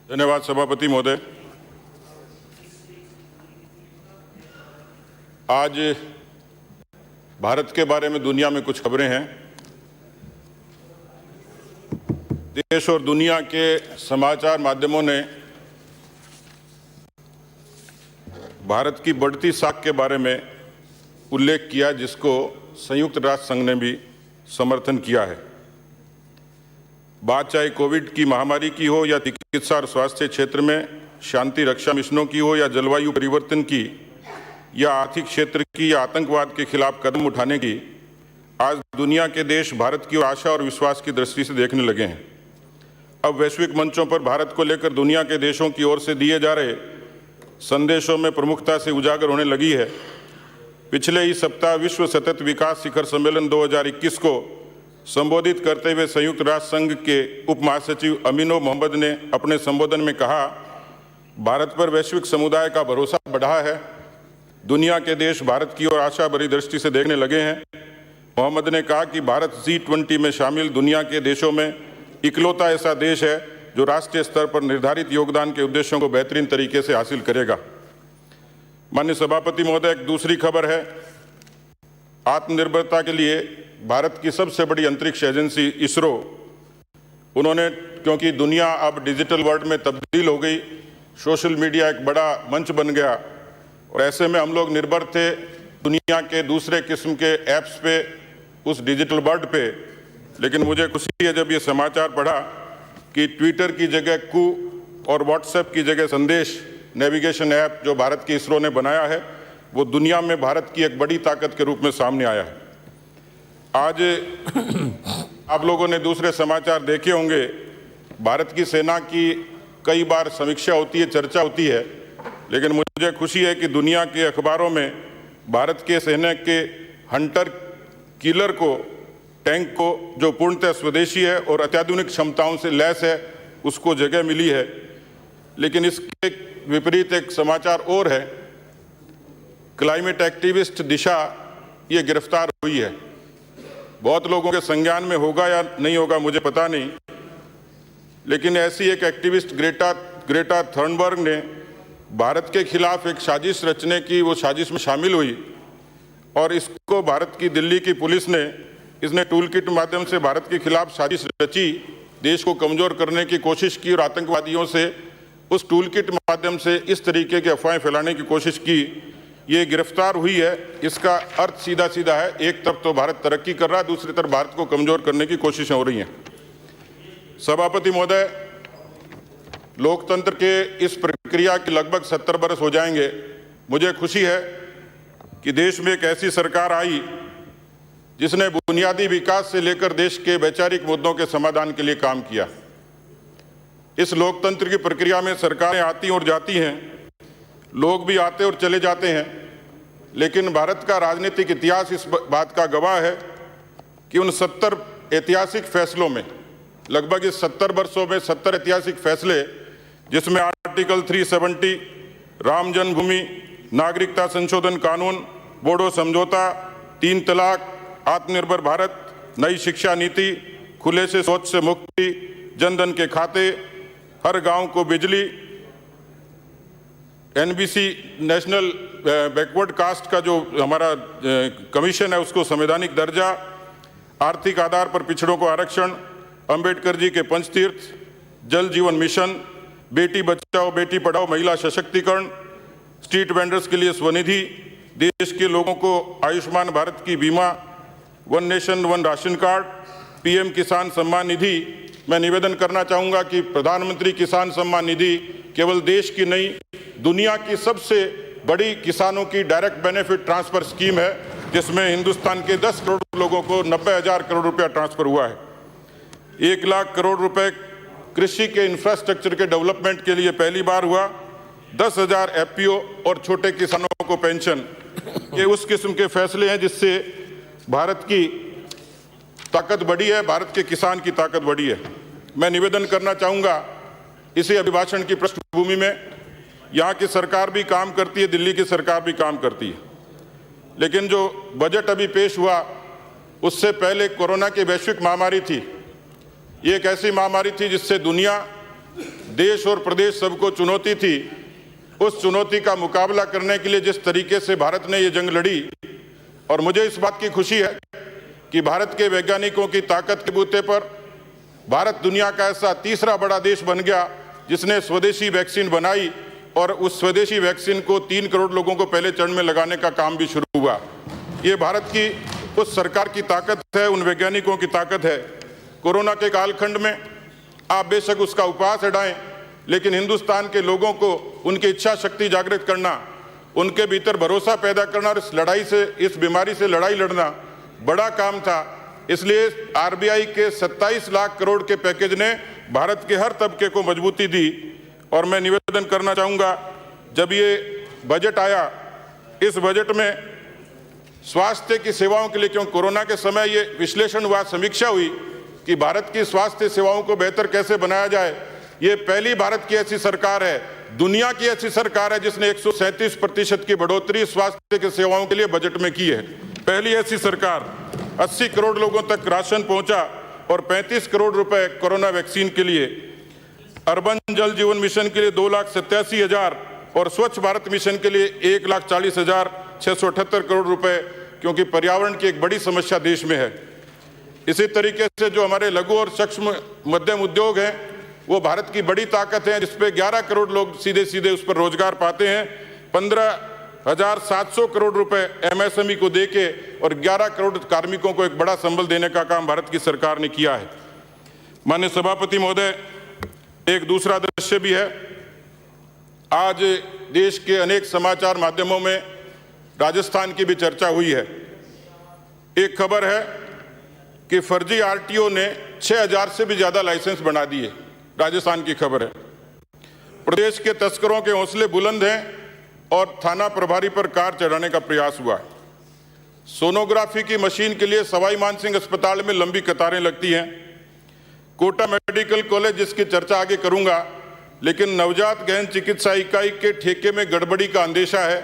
धन्यवाद सभापति महोदय। आज भारत के बारे में दुनिया में कुछ खबरें हैं। देश और दुनिया के समाचार माध्यमों ने भारत की बढ़ती साख के बारे में उल्लेख किया, जिसको संयुक्त राष्ट्र संघ ने भी समर्थन किया है। बात चाहे कोविड की महामारी की हो या चिकित्सा और स्वास्थ्य क्षेत्र में शांति रक्षा मिशनों की हो या जलवायु परिवर्तन की या आर्थिक क्षेत्र की या आतंकवाद के खिलाफ कदम उठाने की, आज दुनिया के देश भारत की ओर आशा और विश्वास की दृष्टि से देखने लगे हैं। अब वैश्विक मंचों पर भारत को लेकर दुनिया के देशों की ओर से दिए जा रहे संदेशों में प्रमुखता से उजागर होने लगी है। पिछले ही सप्ताह विश्व सतत विकास शिखर सम्मेलन 2021 को संबोधित करते हुए संयुक्त राष्ट्र संघ के उप महासचिव अमीनो मोहम्मद ने अपने संबोधन में कहा, भारत पर वैश्विक समुदाय का भरोसा बढ़ा है। दुनिया के देश भारत की ओर आशा भरी दृष्टि से देखने लगे हैं। मोहम्मद ने कहा कि भारत G20 में शामिल दुनिया के देशों में इकलौता ऐसा देश है जो राष्ट्रीय स्तर पर निर्धारित योगदान के उद्देश्यों को बेहतरीन तरीके से हासिल करेगा। माननीय सभापति महोदय, एक दूसरी खबर है। आत्मनिर्भरता के लिए भारत की सबसे बड़ी अंतरिक्ष एजेंसी इसरो, उन्होंने, क्योंकि दुनिया अब डिजिटल वर्ल्ड में तब्दील हो गई, सोशल मीडिया एक बड़ा मंच बन गया और ऐसे में हम लोग निर्भर थे दुनिया के दूसरे किस्म के ऐप्स पे, उस डिजिटल वर्ल्ड पे। लेकिन मुझे खुशी है जब ये समाचार पढ़ा कि ट्विटर की जगह कू और व्हाट्सएप की जगह संदेश नेविगेशन ऐप जो भारत की इसरो ने बनाया है, वो दुनिया में भारत की एक बड़ी ताकत के रूप में सामने आया है। आज आप लोगों ने दूसरे समाचार देखे होंगे, भारत की सेना की कई बार समीक्षा होती है, चर्चा होती है, लेकिन मुझे खुशी है कि दुनिया के अखबारों में भारत के सेना के हंटर किलर को, टैंक को, जो पूर्णतः स्वदेशी है और अत्याधुनिक क्षमताओं से लैस है, उसको जगह मिली है। लेकिन इसके विपरीत एक समाचार और है, क्लाइमेट एक्टिविस्ट दिशा ये गिरफ्तार हुई है। बहुत लोगों के संज्ञान में होगा या नहीं होगा मुझे पता नहीं, लेकिन ऐसी एक एक्टिविस्ट ग्रेटा थर्नबर्ग ने भारत के खिलाफ एक साजिश रचने की, वो साजिश में शामिल हुई और इसको भारत की दिल्ली की पुलिस ने, इसने टूल किट माध्यम से भारत के खिलाफ साजिश रची, देश को कमजोर करने की कोशिश की और आतंकवादियों से उस टूल किट माध्यम से इस तरीके की अफवाहें फैलाने की कोशिश की। ये गिरफ्तार हुई है। इसका अर्थ सीधा सीधा है, एक तरफ तो भारत तरक्की कर रहा है, दूसरी तरफ भारत को कमजोर करने की कोशिशें हो रही हैं। सभापति महोदय, लोकतंत्र के इस प्रक्रिया के लगभग 70 बरस हो जाएंगे। मुझे खुशी है कि देश में एक ऐसी सरकार आई जिसने बुनियादी विकास से लेकर देश के वैचारिक मुद्दों के समाधान के लिए काम किया। इस लोकतंत्र की प्रक्रिया में सरकारें आती और जाती हैं, लोग भी आते और चले जाते हैं, लेकिन भारत का राजनीतिक इतिहास इस बात का गवाह है कि उन 70 ऐतिहासिक फैसलों में, लगभग इस 70 वर्षों में 70 ऐतिहासिक फैसले, जिसमें आर्टिकल 370, राम जन्मभूमि, नागरिकता संशोधन कानून, बोडो समझौता, 3 तलाक, आत्मनिर्भर भारत, नई शिक्षा नीति, खुले से शौच से मुक्ति, जनधन के खाते, हर गांव को बिजली, NBC नेशनल बैकवर्ड कास्ट का जो हमारा कमीशन है उसको संवैधानिक दर्जा, आर्थिक आधार पर पिछड़ों को आरक्षण, अंबेडकर जी के पंचतीर्थ, जल जीवन मिशन, बेटी बचाओ बेटी पढ़ाओ महिला सशक्तिकरण, स्ट्रीट वेंडर्स के लिए स्वनिधि, देश के लोगों को आयुष्मान भारत की बीमा, one nation one ration card, PM किसान सम्मान निधि। मैं निवेदन करना चाहूँगा कि प्रधानमंत्री किसान सम्मान निधि केवल देश की नहीं, दुनिया की सबसे बड़ी किसानों की डायरेक्ट बेनिफिट ट्रांसफर स्कीम है, जिसमें हिंदुस्तान के 10 करोड़ लोगों को 90,000 करोड़ रुपया ट्रांसफर हुआ है। 1 लाख करोड़ रुपए कृषि के इंफ्रास्ट्रक्चर के डेवलपमेंट के लिए पहली बार हुआ। 10,000 FPO और छोटे किसानों को पेंशन। ये उस किस्म के फैसले हैं जिससे भारत की ताकत बढ़ी है, भारत के किसान की ताकत बढ़ी है। मैं निवेदन करना चाहूँगा, इसी अभिभाषण की पृष्ठभूमि में यहाँ की सरकार भी काम करती है, दिल्ली की सरकार भी काम करती है, लेकिन जो बजट अभी पेश हुआ उससे पहले कोरोना की वैश्विक महामारी थी। ये एक ऐसी महामारी थी जिससे दुनिया देश और प्रदेश सबको चुनौती थी, उस चुनौती का मुकाबला करने के लिए जिस तरीके से भारत ने ये जंग लड़ी, और मुझे इस बात की खुशी है कि भारत के वैज्ञानिकों की ताकत के बूते पर भारत दुनिया का ऐसा तीसरा बड़ा देश बन गया जिसने स्वदेशी वैक्सीन बनाई, और उस स्वदेशी वैक्सीन को 3 करोड़ लोगों को पहले चरण में लगाने का काम भी शुरू हुआ। ये भारत की उस सरकार की ताकत है, उन वैज्ञानिकों की ताकत है। कोरोना के कालखंड में आप बेशक उसका उपहास हटाएं, लेकिन हिंदुस्तान के लोगों को उनकी इच्छा शक्ति जागृत करना, उनके भीतर भरोसा पैदा करना और इस बीमारी से लड़ाई लड़ना बड़ा काम था। इसलिए आरबीआई के 27 लाख करोड़ के पैकेज ने भारत के हर तबके को मजबूती दी। और मैं निवेदन करना चाहूँगा, जब ये बजट आया, इस बजट में स्वास्थ्य की सेवाओं के लिए, क्योंकि कोरोना के समय ये विश्लेषण हुआ, समीक्षा हुई कि भारत की स्वास्थ्य सेवाओं को बेहतर कैसे बनाया जाए। ये पहली भारत की ऐसी सरकार है, दुनिया की ऐसी सरकार है जिसने 137% की बढ़ोतरी स्वास्थ्य की सेवाओं के लिए बजट में की है। पहली ऐसी सरकार। 80 करोड़ लोगों तक राशन पहुंचा और 35 करोड़ रुपए कोरोना वैक्सीन के लिए। अर्बन जल जीवन मिशन के लिए 2,87,000 और स्वच्छ भारत मिशन के लिए 1,40,678 करोड़ रुपए, क्योंकि पर्यावरण की एक बड़ी समस्या देश में है। इसी तरीके से जो हमारे लघु और सूक्ष्म मध्यम उद्योग हैं, वो भारत की बड़ी ताकत है, जिसपे 11 करोड़ लोग सीधे सीधे उस पर रोजगार पाते हैं। 15,700 करोड़ रुपए एमएसएमई को देके और 11 करोड़ कार्मिकों को एक बड़ा संबल देने का काम भारत की सरकार ने किया है। माननीय सभापति महोदय, एक दूसरा दृश्य भी है। आज देश के अनेक समाचार माध्यमों में राजस्थान की भी चर्चा हुई है। एक खबर है कि फर्जी आरटीओ ने 6,000 से भी ज्यादा लाइसेंस बना दिए। राजस्थान की खबर है। प्रदेश के तस्करों के हौसले बुलंद हैं और थाना प्रभारी पर कार चढ़ाने का प्रयास हुआ है। सोनोग्राफी की मशीन के लिए सवाई मानसिंह अस्पताल में लंबी कतारें लगती हैं। कोटा मेडिकल कॉलेज, जिसकी चर्चा आगे करूंगा, लेकिन नवजात गहन चिकित्सा इकाई के ठेके में गड़बड़ी का अंदेशा है।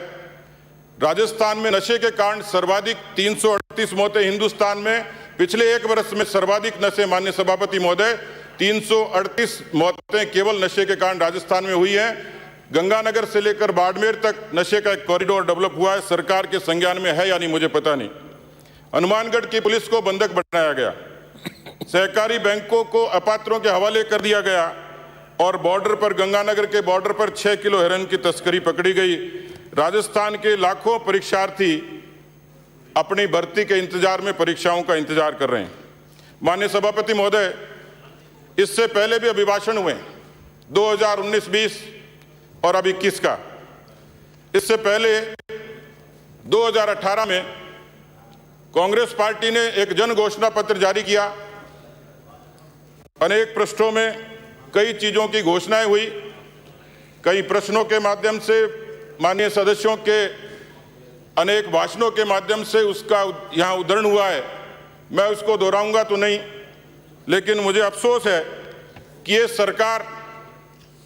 राजस्थान में नशे के कारण सर्वाधिक 338 मौतें। हिंदुस्तान में पिछले 1 वर्ष में सर्वाधिक नशे, माननीय सभापति महोदय, 338 मौतें केवल नशे के कारण राजस्थान में हुई हैं। गंगानगर से लेकर बाड़मेर तक नशे का एक कॉरिडोर डेवलप हुआ है। सरकार के संज्ञान में है या नहीं मुझे पता नहीं। हनुमानगढ़ की पुलिस को बंधक बनाया गया, सहकारी बैंकों को अपात्रों के हवाले कर दिया गया और बॉर्डर पर, गंगानगर के बॉर्डर पर 6 किलो हेरोइन की तस्करी पकड़ी गई। राजस्थान के लाखों परीक्षार्थी अपनी भर्ती के इंतजार में परीक्षाओं का इंतजार कर रहे हैं। माननीय सभापति महोदय, इससे पहले भी अभिभाषण हुए 2019-20 और अब 21 का। इससे पहले 2018 में कांग्रेस पार्टी ने एक जन घोषणा पत्र जारी किया। अनेक पृष्ठों में कई चीजों की घोषणाएं हुई। कई प्रश्नों के माध्यम से, माननीय सदस्यों के अनेक भाषणों के माध्यम से उसका यहाँ उद्धरण हुआ है। मैं उसको दोहराऊंगा तो नहीं, लेकिन मुझे अफसोस है कि ये सरकार,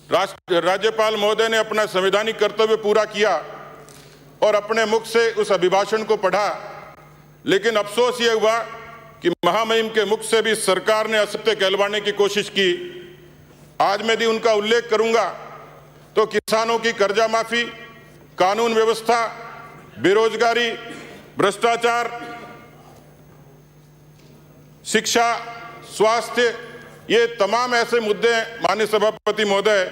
राज्यपाल महोदय ने अपना संवैधानिक कर्तव्य पूरा किया और अपने मुख से उस अभिभाषण को पढ़ा, लेकिन अफसोस ये हुआ कि महामहिम के मुख से भी सरकार ने असत्य कहलवाने की कोशिश की। आज मैं भी उनका उल्लेख करूंगा तो किसानों की कर्जा माफी, कानून व्यवस्था, बेरोजगारी, भ्रष्टाचार, शिक्षा, स्वास्थ्य, ये तमाम ऐसे मुद्दे हैं माननीय सभापति महोदय,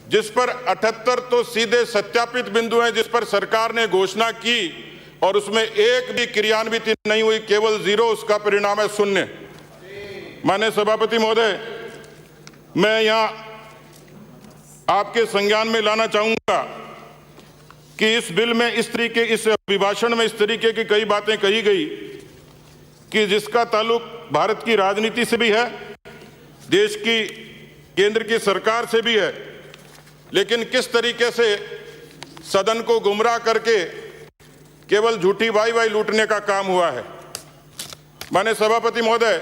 जिस पर 78 तो सीधे सत्यापित बिंदु हैं, जिस पर सरकार ने घोषणा की और उसमें एक भी क्रियान्वित नहीं हुई, केवल 0। उसका परिणाम है 0। माननीय सभापति महोदय, मैं यहां आपके संज्ञान में लाना चाहूंगा कि इस बिल में इस अभिभाषण में इस तरीके की कई बातें कही गई कि जिसका ताल्लुक भारत की राजनीति से भी है, देश की केंद्र की सरकार से भी है, लेकिन किस तरीके से सदन को गुमराह करके केवल झूठी वाई लूटने का काम हुआ है। माननीय सभापति महोदय,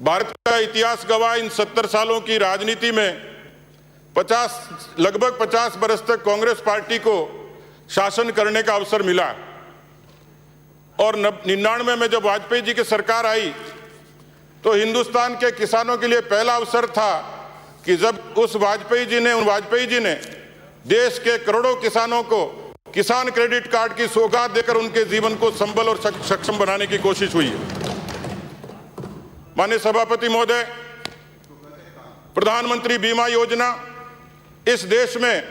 भारत का इतिहास गवाह इन 70 सालों की राजनीति में लगभग 50 बरस तक कांग्रेस पार्टी को शासन करने का अवसर मिला और 99 में जब वाजपेयी जी की सरकार आई तो हिंदुस्तान के किसानों के लिए पहला अवसर था कि जब उन वाजपेयी जी ने देश के करोड़ों किसानों को किसान क्रेडिट कार्ड की सौगात देकर उनके जीवन को संबल और सक्षम बनाने की कोशिश हुई है। माननीय सभापति महोदय, प्रधानमंत्री बीमा योजना इस देश में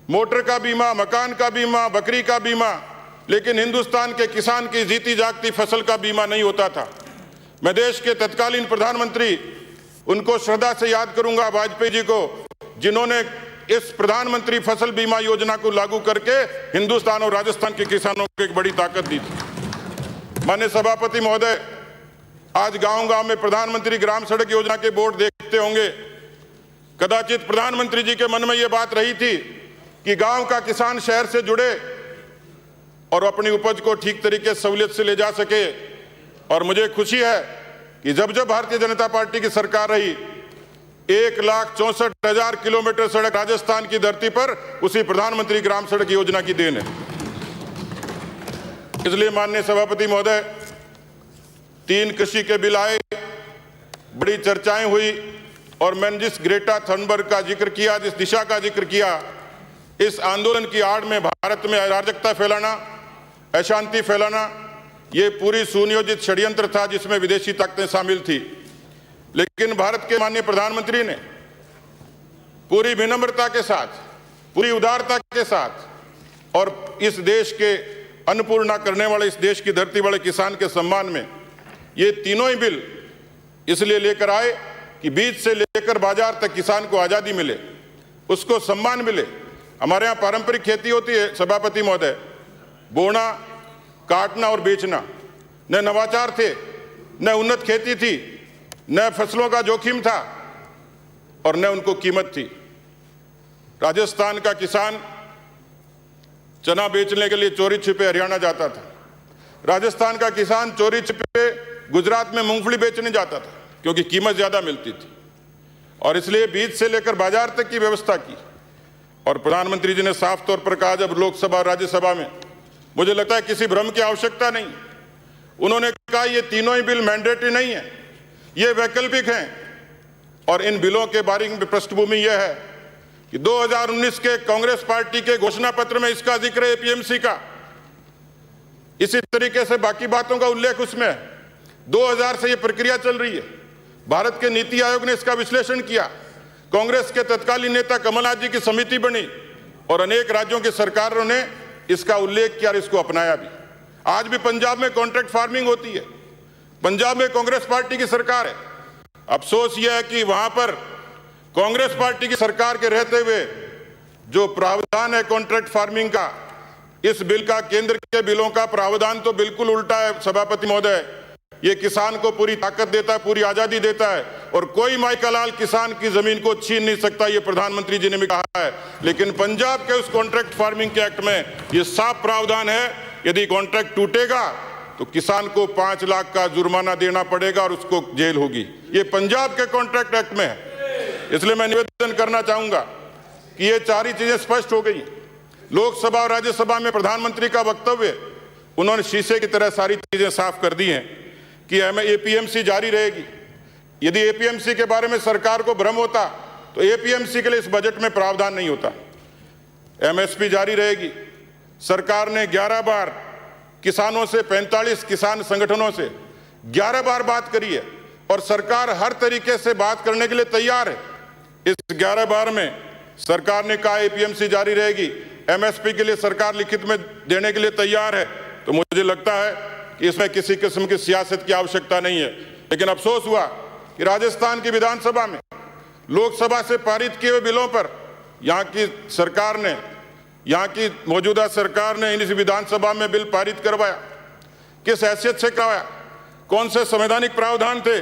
मोटर का बीमा, मकान का बीमा, बकरी का बीमा, लेकिन हिंदुस्तान के किसान की जीती जागती फसल का बीमा नहीं होता था। मैं देश के तत्कालीन प्रधानमंत्री उनको श्रद्धा से याद करूंगा, वाजपेयी जी को, जिन्होंने इस प्रधानमंत्री फसल बीमा योजना को लागू करके हिंदुस्तान और राजस्थान के किसानों को एक बड़ी ताकत दी थी। माननीय सभापति महोदय, आज गांव-गांव में प्रधानमंत्री ग्राम सड़क योजना के बोर्ड देखते होंगे। कदाचित प्रधानमंत्री जी के मन में यह बात रही थी कि गांव का किसान शहर से जुड़े और अपनी उपज को ठीक तरीके से सहूलियत से ले जा सके। और मुझे खुशी है कि जब जब भारतीय जनता पार्टी की सरकार रही, 1,64,000 किलोमीटर सड़क राजस्थान की धरती पर उसी प्रधानमंत्री ग्राम सड़क योजना की देन है। इसलिए माननीय सभापति महोदय, 3 कृषि के बिल आए, बड़ी चर्चाएं हुई, और मैंने जिस ग्रेटा थनबर्ग का जिक्र किया, जिस दिशा का जिक्र किया, इस आंदोलन की आड़ में भारत में अराजकता फैलाना, अशांति फैलाना, ये पूरी सुनियोजित षड्यंत्र था जिसमें विदेशी ताकतें शामिल थी। लेकिन भारत के माननीय प्रधानमंत्री ने पूरी विनम्रता के साथ, पूरी उदारता के साथ और इस देश के अन्नपूर्णा करने वाले, इस देश की धरती वाले किसान के सम्मान में ये तीनों ही बिल इसलिए लेकर आए कि बीज से लेकर बाजार तक किसान को आज़ादी मिले, उसको सम्मान मिले। हमारे यहाँ पारंपरिक खेती होती है सभापति महोदय, बोना, काटना और बेचना। न नवाचार थे, न उन्नत खेती थी, न फसलों का जोखिम था, और न उनको कीमत थी। राजस्थान का किसान चना बेचने के लिए चोरी छिपे हरियाणा जाता था। राजस्थान का किसान चोरी छिपे गुजरात में मूंगफली बेचने जाता था, क्योंकि कीमत ज्यादा मिलती थी। और इसलिए बीज से लेकर बाजार तक की व्यवस्था की। और प्रधानमंत्री जी ने साफ तौर पर कहा, जब लोकसभा और राज्यसभा में, मुझे लगता है किसी भ्रम की आवश्यकता नहीं, उन्होंने कहा ये तीनों ही बिल मैंडेटरी नहीं है, ये वैकल्पिक हैं। और इन बिलों के बारे में पृष्ठभूमि यह है कि 2019 के कांग्रेस पार्टी के घोषणा पत्र में इसका जिक्र है, एपीएमसी का। इसी तरीके से बाकी बातों का उल्लेख उसमें है। 2000 से ये प्रक्रिया चल रही है। भारत के नीति आयोग ने इसका विश्लेषण किया, कांग्रेस के तत्कालीन नेता कमलनाथ जी की समिति बनी, और अनेक राज्यों की सरकारों ने इसका उल्लेख किया और इसको अपनाया भी। आज भी पंजाब में कॉन्ट्रैक्ट फार्मिंग होती है, पंजाब में कांग्रेस पार्टी की सरकार है। अफसोस यह है कि वहां पर कांग्रेस पार्टी की सरकार के रहते हुए जो प्रावधान है कॉन्ट्रैक्ट फार्मिंग का, इस बिल का, केंद्र के बिलों का प्रावधान तो बिल्कुल उल्टा है सभापति महोदय। ये किसान को पूरी ताकत देता है, पूरी आजादी देता है, और कोई माई का लाल किसान की जमीन को छीन नहीं सकता, ये प्रधानमंत्री जी ने भी कहा है। लेकिन पंजाब के उस कॉन्ट्रैक्ट फार्मिंग के एक्ट में ये साफ प्रावधान है, यदि कॉन्ट्रैक्ट टूटेगा तो किसान को 5 लाख का जुर्माना देना पड़ेगा और उसको जेल होगी। ये पंजाब के कॉन्ट्रैक्ट एक्ट में है। इसलिए मैं निवेदन करना चाहूंगा कि ये 4 ही चीजें स्पष्ट हो गई। लोकसभा और राज्यसभा में प्रधानमंत्री का वक्तव्य, उन्होंने शीशे की तरह सारी चीजें साफ कर दी हैं कि एपीएमसी जारी रहेगी। यदि एपीएमसी के बारे में सरकार को भ्रम होता तो एपीएमसी के लिए इस बजट में प्रावधान नहीं होता। एमएसपी जारी रहेगी। सरकार ने 11 बार किसानों से, 45 किसान संगठनों से 11 बार बात करी है, और सरकार हर तरीके से बात करने के लिए तैयार है। इस 11 बार में सरकार ने कहा एपीएमसी जारी रहेगी, एमएसपी के लिए सरकार लिखित में देने के लिए तैयार है। तो मुझे लगता है कि इसमें किसी किस्म की सियासत की आवश्यकता नहीं है। लेकिन अफसोस हुआ कि राजस्थान की विधानसभा में लोकसभा से पारित किए हुए बिलों पर यहाँ की सरकार ने, यहाँ की मौजूदा सरकार ने इस विधानसभा में बिल पारित करवाया। किस हैसियत से करवाया? कौन से संवैधानिक प्रावधान थे?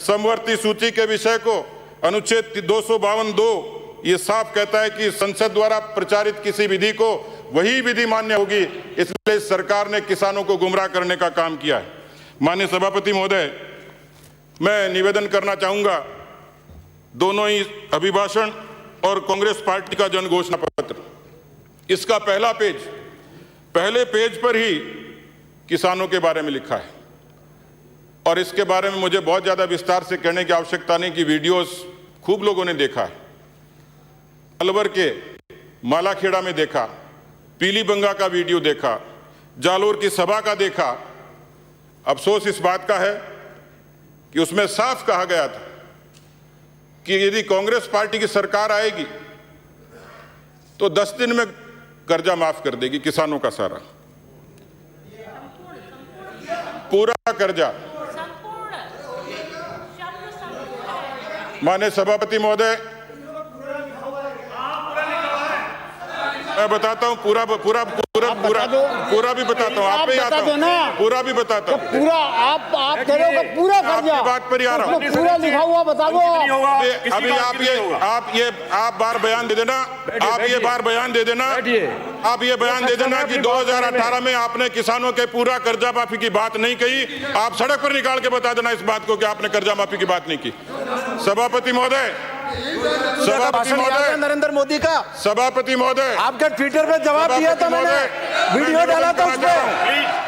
समवर्ती सूची के विषय को अनुच्छेद 252(2) ये साफ कहता है कि संसद द्वारा प्रचारित किसी विधि को वही विधि मान्य होगी। इसलिए सरकार ने किसानों को गुमराह करने का काम किया है। माननीय सभापति महोदय, मैं निवेदन करना चाहूंगा, दोनों ही अभिभाषण और कांग्रेस पार्टी का जन घोषणा पत्र, इसका पहला पेज, पहले पेज पर ही किसानों के बारे में लिखा है। और इसके बारे में मुझे बहुत ज्यादा विस्तार से कहने की आवश्यकता नहीं कि वीडियोस खूब लोगों ने देखा है। अलवर के मालाखेड़ा में देखा, पीलीबंगा का वीडियो देखा, जालोर की सभा का देखा। अफसोस इस बात का है कि उसमें साफ कहा गया था कि यदि कांग्रेस पार्टी की सरकार आएगी तो 10 दिन में कर्जा माफ कर देगी किसानों का सारा, पूरा कर्जा। माननीय सभापति महोदय, मैं बताता हूँ पूरा पूरा पूरा पूरा पूरा भी बताता हूँ, आप पे आता हूँ, पूरा भी बताता हूँ। पूरा आप कह रहे हो कि पूरा कर्जा, आपकी बात पर ही आ रहा हूँ, पूरा लिखा हुआ बता दो। अभी आप बार बयान दे देना, आप ये बार बयान दे देना, आप ये बयान दे देना कि 2018 में आपने किसानों के पूरा कर्जा माफी की बात नहीं कही। आप सड़क पर निकाल के बता देना इस बात को कि आपने कर्जा माफी की बात नहीं की। सभापति महोदय, नरेंद्र मोदी का, सभापति महोदय, आपके ट्विटर पे जवाब दिया था मैंने, वीडियो डाला था उस पे,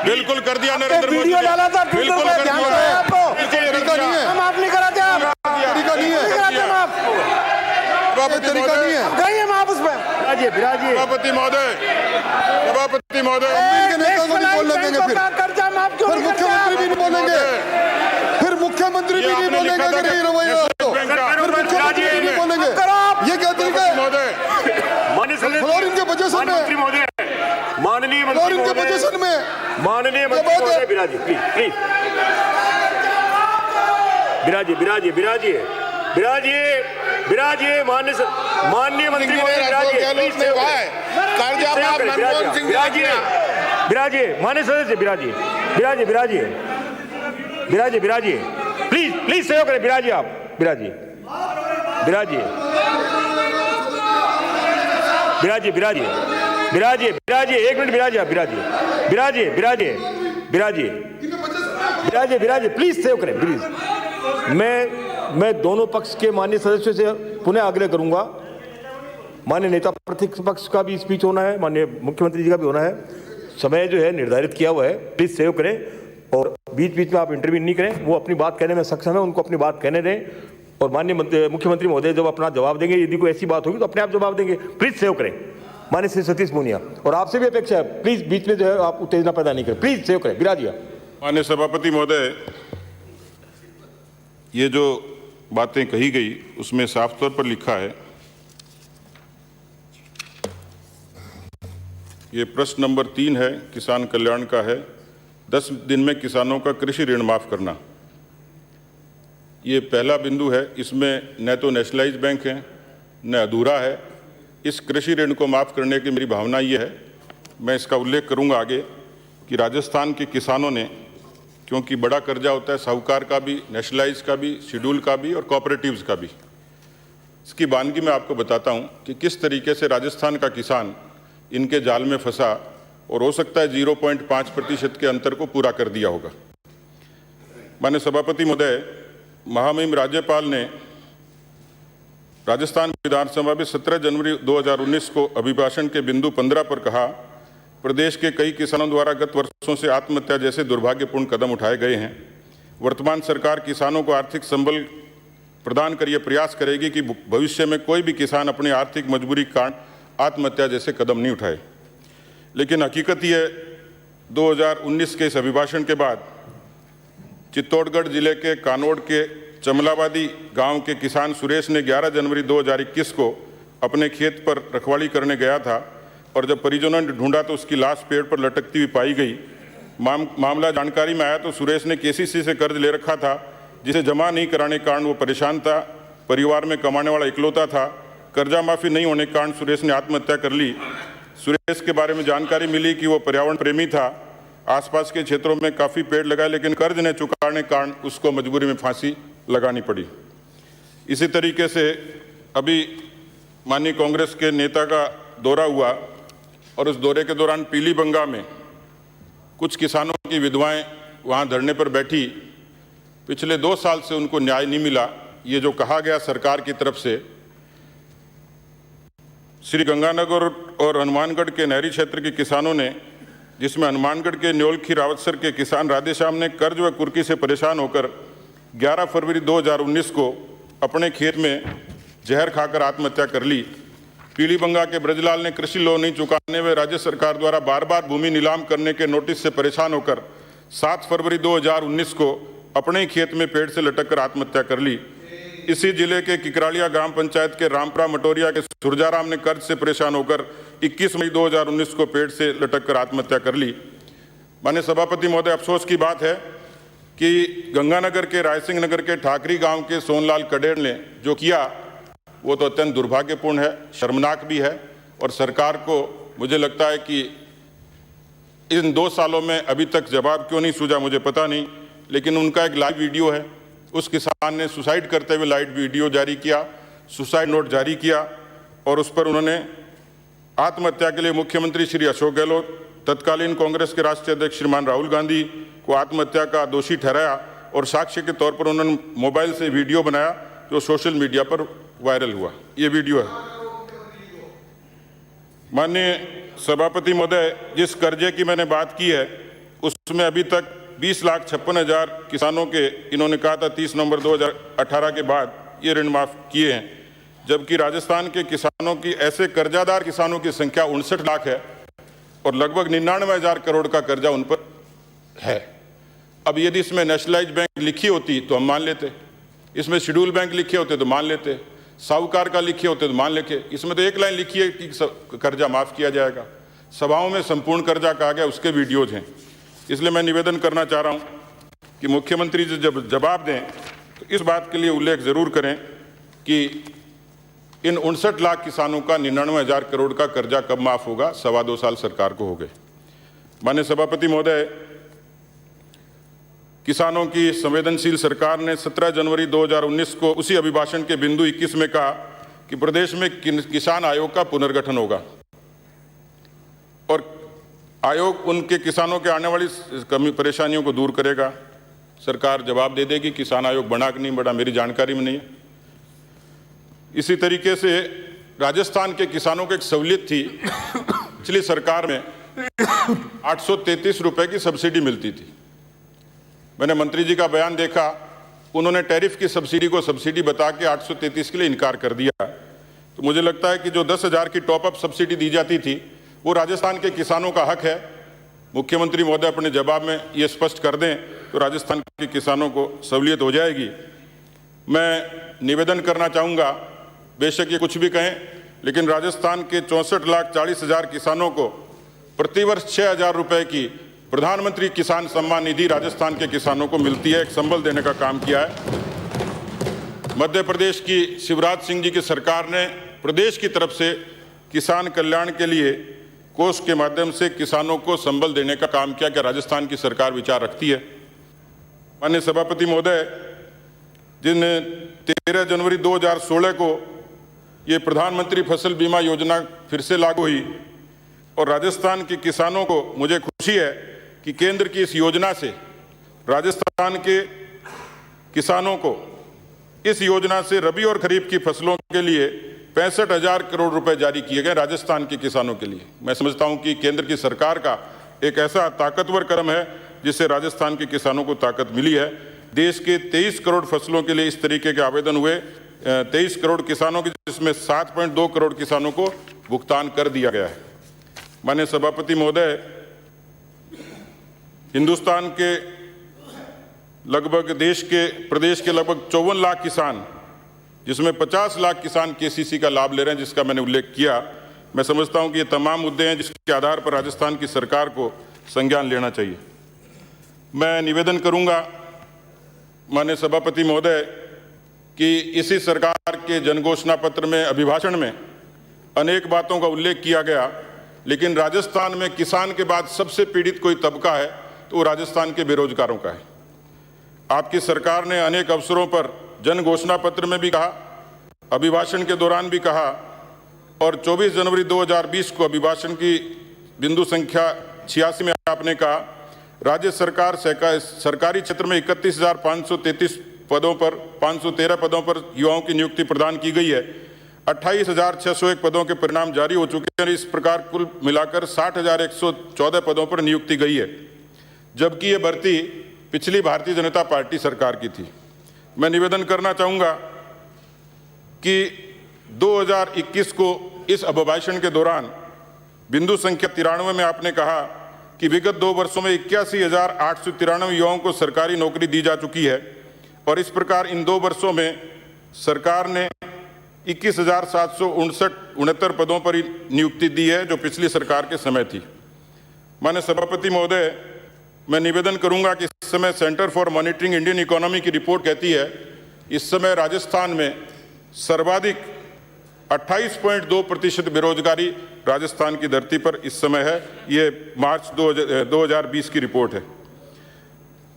बिल्कुल कर दिया नरेंद्र मोदी, वीडियो डाला था ट्विटर बिल्कुल पे, कर ध्यान दिया है आपको, तरीका नहीं है, हम आप नहीं कराते, आप तरीका नहीं है, सभापति महोदय, गई हम आप उस पे, सभापति महोदय, सभापति महोदय, कर्जा माफ क्यों नहीं करते? मुख्यमंत्री भी नहीं बोलेंगे, फिर मुख्यमंत्री भी नहीं बोलेंगे अगर ये रवैया तो, फिर मुख्यमंत्री भी नहीं बोलेंगे। ये क्या तरीका है? और इनके पोजीशन में, माननीय और इनके पोजीशन में, माननीय मंत्री महोदय विराजिए, प्लीज विराजिए, माननीय मंत्री महोदय विराजिए, माननीय सदस्य विराजिए, प्लीज सहयोग करें, विराजिए, आप विराजिए, एक मिनट विराजिए, आप विराजिए, प्लीज सहयोग करें, प्लीज। मैं दोनों पक्ष के माननीय सदस्यों से पुनः आग्रह करूंगा, माननीय नेता प्रतिपक्ष का भी स्पीच होना है, माननीय मुख्यमंत्री जी का भी होना है, समय जो है निर्धारित किया हुआ है, प्लीज सहयोग करें और बीच बीच में आप इंटरव्यू नहीं करें। वो अपनी बात कहने में सक्षम है, उनको अपनी बात कहने दें और माननीय मुख्यमंत्री महोदय जब अपना जवाब देंगे, यदि कोई ऐसी बात होगी तो अपने आप जवाब देंगे। प्लीज सहयोग करें माननीय श्री सतीश पूनिया, और आपसे भी अपेक्षा है प्लीज बीच में जो है आप उत्तेजना पैदा नहीं करें, प्लीज सहयोग करें। विराजिए। माननीय सभापति महोदय, ये जो बातें कही गई उसमें साफ तौर पर लिखा है, ये प्रश्न नंबर 3 है, किसान कल्याण का है, 10 दिन में किसानों का कृषि ऋण माफ करना। ये पहला बिंदु है, इसमें न तो नेशनलाइज बैंक है न अधूरा है। इस कृषि ऋण को माफ करने की मेरी भावना ये है, मैं इसका उल्लेख करूंगा आगे, कि राजस्थान के किसानों ने, क्योंकि बड़ा कर्जा होता है साहूकार का भी, नेशनलाइज का भी, शेड्यूल का भी और कोऑपरेटिव्स का भी, इसकी बानगी मैं आपको बताता हूं कि किस तरीके से राजस्थान का किसान इनके जाल में फंसा और हो सकता है 0.5% के अंतर को पूरा कर दिया होगा। माननीय सभापति महोदय, महामहिम राज्यपाल ने राजस्थान विधानसभा में 17 जनवरी 2019 को अभिभाषण के बिंदु 15 पर कहा, प्रदेश के कई किसानों द्वारा गत वर्षों से आत्महत्या जैसे दुर्भाग्यपूर्ण कदम उठाए गए हैं। वर्तमान सरकार किसानों को आर्थिक संबल प्रदान कर यह प्रयास करेगी कि भविष्य में कोई भी किसान अपनी आर्थिक मजबूरी के कारण आत्महत्या जैसे कदम नहीं उठाए। लेकिन हकीकत यह 2019 के इस अभिभाषण के बाद चित्तौड़गढ़ जिले के कानोड़ के चमलावादी गांव के किसान सुरेश ने 11 जनवरी 2021 को अपने खेत पर रखवाली करने गया था और जब परिजनों ने ढूंढा तो उसकी लाश पेड़ पर लटकती हुई पाई गई। मामला जानकारी में आया तो सुरेश ने केसीसी से कर्ज ले रखा था, जिसे जमा नहीं कराने के कारण वो परेशान था। परिवार में कमाने वाला इकलौता था। कर्जा माफी नहीं होने के कारण सुरेश ने आत्महत्या कर ली। सुरेश के बारे में जानकारी मिली कि वो पर्यावरण प्रेमी था, आसपास के क्षेत्रों में काफ़ी पेड़ लगाए, लेकिन कर्ज न चुकाने के कारण उसको मजबूरी में फांसी लगानी पड़ी। इसी तरीके से अभी माननीय कांग्रेस के नेता का दौरा हुआ और उस दौरे के दौरान पीलीबंगा में कुछ किसानों की विधवाएं वहां धरने पर बैठी। पिछले 2 साल से उनको न्याय नहीं मिला। ये जो कहा गया सरकार की तरफ से, श्री गंगानगर और हनुमानगढ़ के नहरी क्षेत्र के किसानों ने, जिसमें हनुमानगढ़ के न्योलखी रावतसर के किसान राधेश्याम ने कर्ज व कुर्की से परेशान होकर 11 फरवरी 2019 को अपने खेत में जहर खाकर आत्महत्या कर ली। पीलीबंगा के ब्रजलाल ने कृषि लोन नहीं चुकाने में राज्य सरकार द्वारा बार बार भूमि नीलाम करने के नोटिस से परेशान होकर 7 फरवरी 2019 को अपने ही खेत में पेड़ से लटककर आत्महत्या कर ली। इसी जिले के किकरालिया ग्राम पंचायत के रामपुरा मटोरिया के सुरजाराम ने कर्ज से परेशान होकर 21 मई 2019 को पेड़ से लटककर आत्महत्या कर ली। माननीय सभापति महोदय, अफसोस की बात है कि गंगानगर के रायसिंह नगर के ठाकरी गांव के सोनलाल कडेर ने जो किया वो तो अत्यंत दुर्भाग्यपूर्ण है, शर्मनाक भी है। और सरकार को मुझे लगता है कि इन 2 सालों में अभी तक जवाब क्यों नहीं सूझा मुझे पता नहीं, लेकिन उनका एक लाइव वीडियो है। उस किसान ने सुसाइड करते हुए लाइव वीडियो जारी किया, सुसाइड नोट जारी किया और उस पर उन्होंने आत्महत्या के लिए मुख्यमंत्री श्री अशोक गहलोत, तत्कालीन कांग्रेस के राष्ट्रीय अध्यक्ष श्रीमान राहुल गांधी को आत्महत्या का दोषी ठहराया और साक्ष्य के तौर पर उन्होंने मोबाइल से वीडियो बनाया जो सोशल मीडिया पर वायरल हुआ। ये वीडियो है। माननीय सभापति महोदय, जिस कर्जे की मैंने बात की है उसमें अभी तक 20,56,000 किसानों के इन्होंने कहा था 30 नवंबर 2018 के बाद ये ऋण माफ किए हैं, जबकि राजस्थान के किसानों की ऐसे कर्जादार किसानों की संख्या 59 लाख है और लगभग 99,000 करोड़ का कर्जा उन पर है। अब यदि इसमें नेशनलाइज बैंक लिखी होती तो हम मान लेते, इसमें शेड्यूल बैंक लिखे होते तो मान लेते, साहूकार का लिखे होते तो मान लेते। इसमें तो एक लाइन लिखी है कि कर्जा माफ किया जाएगा। सभाओं में संपूर्ण कर्जा कहा गया, उसके वीडियोज हैं। इसलिए मैं निवेदन करना चाह रहा हूं कि मुख्यमंत्री जी जब जवाब दें तो इस बात के लिए उल्लेख जरूर करें कि इन 59 लाख किसानों का 99,000 करोड़ का कर्जा कब माफ होगा। 2.25 साल सरकार को हो गए। माननीय सभापति महोदय, किसानों की संवेदनशील सरकार ने 17 जनवरी 2019 को उसी अभिभाषण के बिंदु 21 में कहा कि प्रदेश में किसान आयोग का पुनर्गठन होगा और आयोग उनके किसानों के आने वाली कमी परेशानियों को दूर करेगा। सरकार जवाब दे देगी किसान आयोग बना कि नहीं बना, मेरी जानकारी में नहीं है। इसी तरीके से राजस्थान के किसानों को एक सहूलियत थी, पिछली सरकार में 833 रुपए की सब्सिडी मिलती थी। मैंने मंत्री जी का बयान देखा, उन्होंने टैरिफ की सब्सिडी को सब्सिडी बता के 833 के लिए इनकार कर दिया। तो मुझे लगता है कि जो 10,000 की टॉपअप सब्सिडी दी जाती थी वो राजस्थान के किसानों का हक है। मुख्यमंत्री महोदय अपने जवाब में ये स्पष्ट कर दें तो राजस्थान के किसानों को सहूलियत हो जाएगी। मैं निवेदन करना चाहूँगा, बेशक ये कुछ भी कहें, लेकिन राजस्थान के 64,40,000 किसानों को प्रतिवर्ष 6,000 रुपये की प्रधानमंत्री किसान सम्मान निधि राजस्थान के किसानों को मिलती है। एक संबल देने का काम किया है। मध्य प्रदेश की शिवराज सिंह जी की सरकार ने प्रदेश की तरफ से किसान कल्याण के लिए कोष के माध्यम से किसानों को संबल देने का काम किया। क्या राजस्थान की सरकार विचार रखती है? माननीय सभापति महोदय, जिन 13 जनवरी 2016 को ये प्रधानमंत्री फसल बीमा योजना फिर से लागू हुई और राजस्थान के किसानों को मुझे खुशी है कि केंद्र की इस योजना से राजस्थान के किसानों को इस योजना से रबी और खरीफ की फसलों के लिए 65,000 करोड़ रुपए जारी किए गए राजस्थान के किसानों के लिए। मैं समझता हूं कि केंद्र की सरकार का एक ऐसा ताकतवर कदम है जिससे राजस्थान के किसानों को ताकत मिली है। देश के 23 करोड़ फसलों के लिए इस तरीके के आवेदन हुए, 23 करोड़ किसानों की, जिसमें 7.2 करोड़ किसानों को भुगतान कर दिया गया है। माननीय सभापति महोदय, हिंदुस्तान के लगभग प्रदेश के लगभग 54 लाख किसान, जिसमें 50 लाख किसान केसीसी का लाभ ले रहे हैं, जिसका मैंने उल्लेख किया। मैं समझता हूं कि ये तमाम मुद्दे हैं जिसके आधार पर राजस्थान की सरकार को संज्ञान लेना चाहिए। मैं निवेदन करूंगा माननीय सभापति महोदय कि इसी सरकार के जनघोषणा पत्र में, अभिभाषण में अनेक बातों का उल्लेख किया गया, लेकिन राजस्थान में किसान के बाद सबसे पीड़ित कोई तबका है तो वो राजस्थान के बेरोजगारों का है। आपकी सरकार ने अनेक अवसरों पर जन घोषणा पत्र में भी कहा, अभिभाषण के दौरान भी कहा और 24 जनवरी 2020 को अभिभाषण की बिंदु संख्या 86 में आपने कहा, राज्य सरकार सरकारी क्षेत्र में 31,533 पदों पर 513 पदों पर युवाओं की नियुक्ति प्रदान की गई है। 28,601 पदों के परिणाम जारी हो चुके हैं। इस प्रकार कुल मिलाकर 60,114 पदों पर नियुक्ति गई है, जबकि ये भर्ती पिछली भारतीय जनता पार्टी सरकार की थी। मैं निवेदन करना चाहूँगा कि 2021 को इस अभिभाषण के दौरान बिंदु संख्या 93 में आपने कहा कि विगत 2 वर्षों में 81,893 युवाओं को सरकारी नौकरी दी जा चुकी है और इस प्रकार इन 2 वर्षों में सरकार ने 21,769 पदों पर नियुक्ति दी है, जो पिछली सरकार के समय थी। माननीय सभापति महोदय, मैं निवेदन करूंगा कि इस समय centre for monitoring Indian economy की रिपोर्ट कहती है इस समय राजस्थान में सर्वाधिक 28.2% बेरोजगारी राजस्थान की धरती पर इस समय है। ये मार्च 2020 की रिपोर्ट है।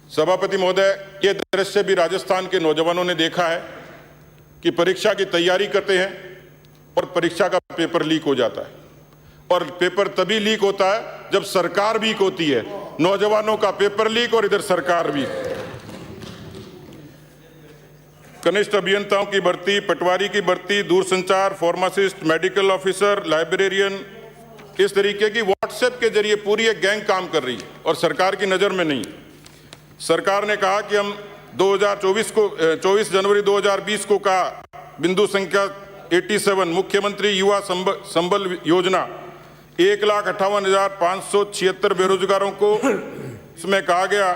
सभापति महोदय, ये दृश्य भी राजस्थान के नौजवानों ने देखा है कि परीक्षा की तैयारी करते हैं और परीक्षा का पेपर लीक हो जाता है, और पेपर तभी लीक होता है जब सरकार वीक होती है। नौजवानों का पेपर लीक और इधर सरकार वीक। कनिष्ठ अभियंताओं की भर्ती, पटवारी की भर्ती, दूरसंचार, फार्मासिस्ट, मेडिकल ऑफिसर, लाइब्रेरियन, इस तरीके की व्हाट्सएप के जरिए पूरी एक गैंग काम कर रही है और सरकार की नज़र में नहीं। सरकार ने कहा कि हम 24 जनवरी 2020 को कहा बिंदु संख्या 87 मुख्यमंत्री युवा संबल योजना 1,58,576 बेरोजगारों को इसमें कहा गया,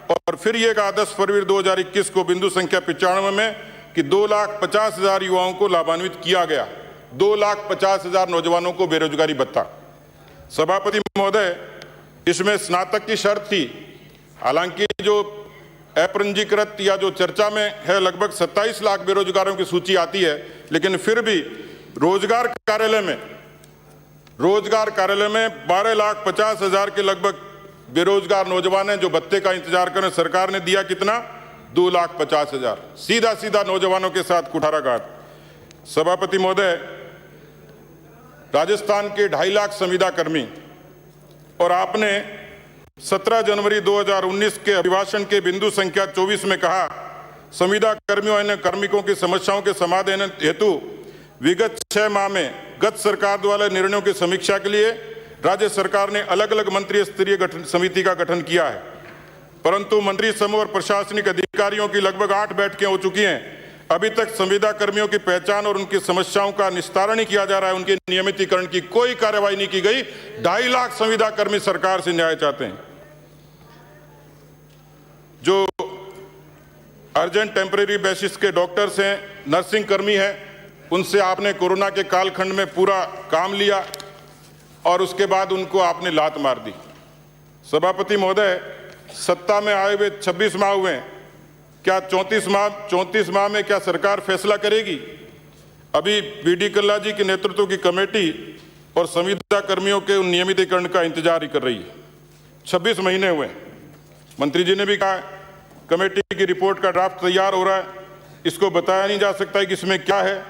और फिर ये कहा 10 फरवरी 2021 को बिंदु संख्या 95 में कि 2,50,000 युवाओं को लाभान्वित किया गया। 2,50,000 नौजवानों को बेरोजगारी भत्ता। सभापति महोदय, इसमें स्नातक की शर्त थी। हालांकि जो अपंजीकृत या जो चर्चा में है लगभग 27 लाख बेरोजगारों की सूची आती है, लेकिन फिर भी रोजगार कार्यालय में 12,50,000 के लगभग बेरोजगार नौजवान हैं जो भत्ते का इंतजार करें। सरकार ने दिया कितना? 2,50,000। सीधा नौजवानों के साथ कुठाराघात। सभापति महोदय, राजस्थान के 2.5 लाख संविदा कर्मी, और आपने 17 जनवरी 2019 के अभिभाषण के बिंदु संख्या 24 में कहा संविदा कर्मियों अन्य कार्मिकों की समस्याओं के समाधान हेतु विगत 6 माह में गत सरकार द्वारा निर्णयों की समीक्षा के लिए राज्य सरकार ने अलग अलग मंत्री स्तरीय समिति का गठन किया है, परंतु मंत्री समूह और प्रशासनिक अधिकारियों की लगभग 8 बैठकें हो चुकी हैं। अभी तक संविदा कर्मियों की पहचान और उनकी समस्याओं का निस्तारण नहीं किया जा रहा है। उनके नियमितीकरण की कोई कार्रवाई नहीं की गई। 2.5 लाख संविदा कर्मी सरकार से न्याय चाहते हैं। जो अर्जेंट टेम्परेरी बेसिस के डॉक्टर्स हैं, नर्सिंग कर्मी हैं, उनसे आपने कोरोना के कालखंड में पूरा काम लिया और उसके बाद उनको आपने लात मार दी। सभापति महोदय, सत्ता में आए हुए 26 माह हुए, क्या 34 माह में क्या सरकार फैसला करेगी? अभी बीडी कल्ला जी के नेतृत्व की कमेटी और संविदा कर्मियों के नियमितीकरण का इंतजार ही कर रही है। 26 महीने हुए। मंत्री जी ने भी कहा कमेटी की रिपोर्ट का ड्राफ्ट तैयार हो रहा है, इसको बताया नहीं जा सकता है कि इसमें क्या है।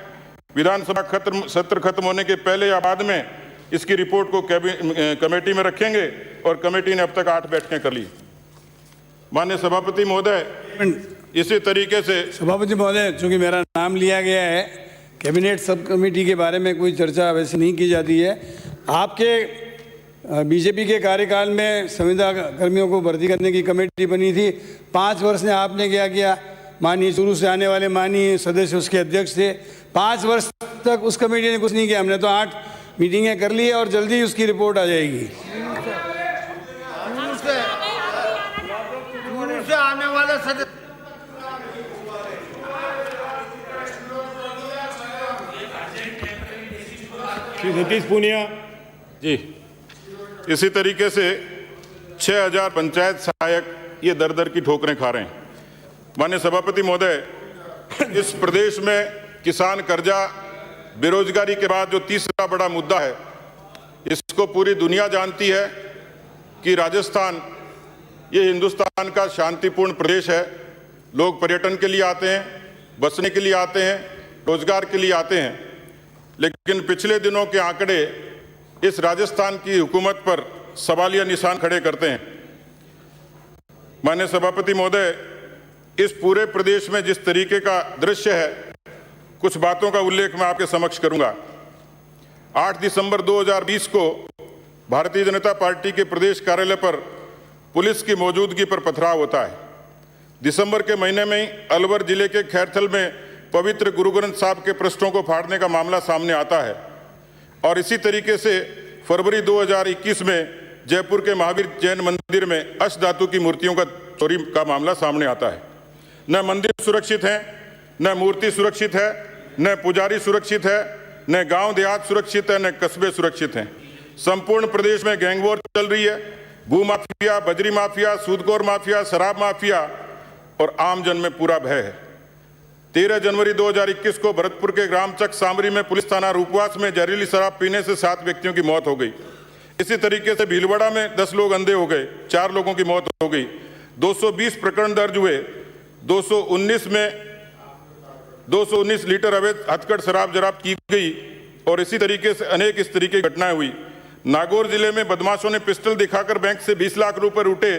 विधानसभा सत्र खत्म होने के पहले या बाद में इसकी रिपोर्ट को कमेटी में रखेंगे, और कमेटी ने अब तक 8 बैठकें कर ली। माननीय सभापति महोदय, इसी तरीके से सभापति महोदय, चूंकि मेरा नाम लिया गया है, कैबिनेट सब कमेटी के बारे में कोई चर्चा वैसे नहीं की जाती है। आपके बीजेपी के कार्यकाल में संविदा कर्मियों को भर्ती करने की कमेटी बनी थी। 5 वर्ष में आपने क्या किया? माननीय शुरू से आने वाले माननीय सदस्य उसके अध्यक्ष थे। 5 वर्ष तक उस कमेटी ने कुछ नहीं किया। हमने तो 8 मीटिंगें कर ली है और जल्दी उसकी रिपोर्ट आ जाएगी। आने वाले सदस्य नीतीश पूनिया जी। इसी तरीके से 6,000 पंचायत सहायक ये दर की ठोकरें खा रहे हैं। माननीय सभापति महोदय, इस प्रदेश में किसान कर्जा, बेरोजगारी के बाद जो तीसरा बड़ा मुद्दा है, इसको पूरी दुनिया जानती है कि राजस्थान ये हिंदुस्तान का शांतिपूर्ण प्रदेश है। लोग पर्यटन के लिए आते हैं, बसने के लिए आते हैं, रोजगार के लिए आते हैं, लेकिन पिछले दिनों के आंकड़े इस राजस्थान की हुकूमत पर सवालिया निशान खड़े करते हैं। माननीय सभापति महोदय, इस पूरे प्रदेश में जिस तरीके का दृश्य है, कुछ बातों का उल्लेख मैं आपके समक्ष करूंगा। 8 दिसंबर 2020 को भारतीय जनता पार्टी के प्रदेश कार्यालय पर पुलिस की मौजूदगी पर पथराव होता है। दिसंबर के महीने में ही अलवर जिले के खैरथल में पवित्र गुरु ग्रंथ साहब के पृष्ठों को फाड़ने का मामला सामने आता है। और इसी तरीके से फरवरी 2021 में जयपुर के महावीर जैन मंदिर में अष्टधातु की मूर्तियों का चोरी का मामला सामने आता है। न मंदिर सुरक्षित हैं, न मूर्ति सुरक्षित है, न पुजारी सुरक्षित है, न गांव देहात सुरक्षित है, न कस्बे सुरक्षित हैं। संपूर्ण प्रदेश में गैंगवॉर चल रही है। भू माफिया, बजरी माफिया, सूदखोर माफिया, शराब माफिया और आम जन में पूरा भय है। 13 जनवरी 2021 को भरतपुर के ग्राम चक सामरी में पुलिस थाना रूपवास में जहरीली शराब पीने से 7 व्यक्तियों की मौत हो गई। इसी तरीके से भीलवाड़ा में 10 लोग अंधे हो गए, 4 लोगों की मौत हो गई। 220 प्रकरण दर्ज हुए। 219 लीटर अवैध हथकढ़ शराब जब्त की गई। और इसी तरीके से अनेक इस तरीके की घटनाएं हुई। नागौर जिले में बदमाशों ने पिस्टल दिखाकर बैंक से 20 लाख रुपए लूटे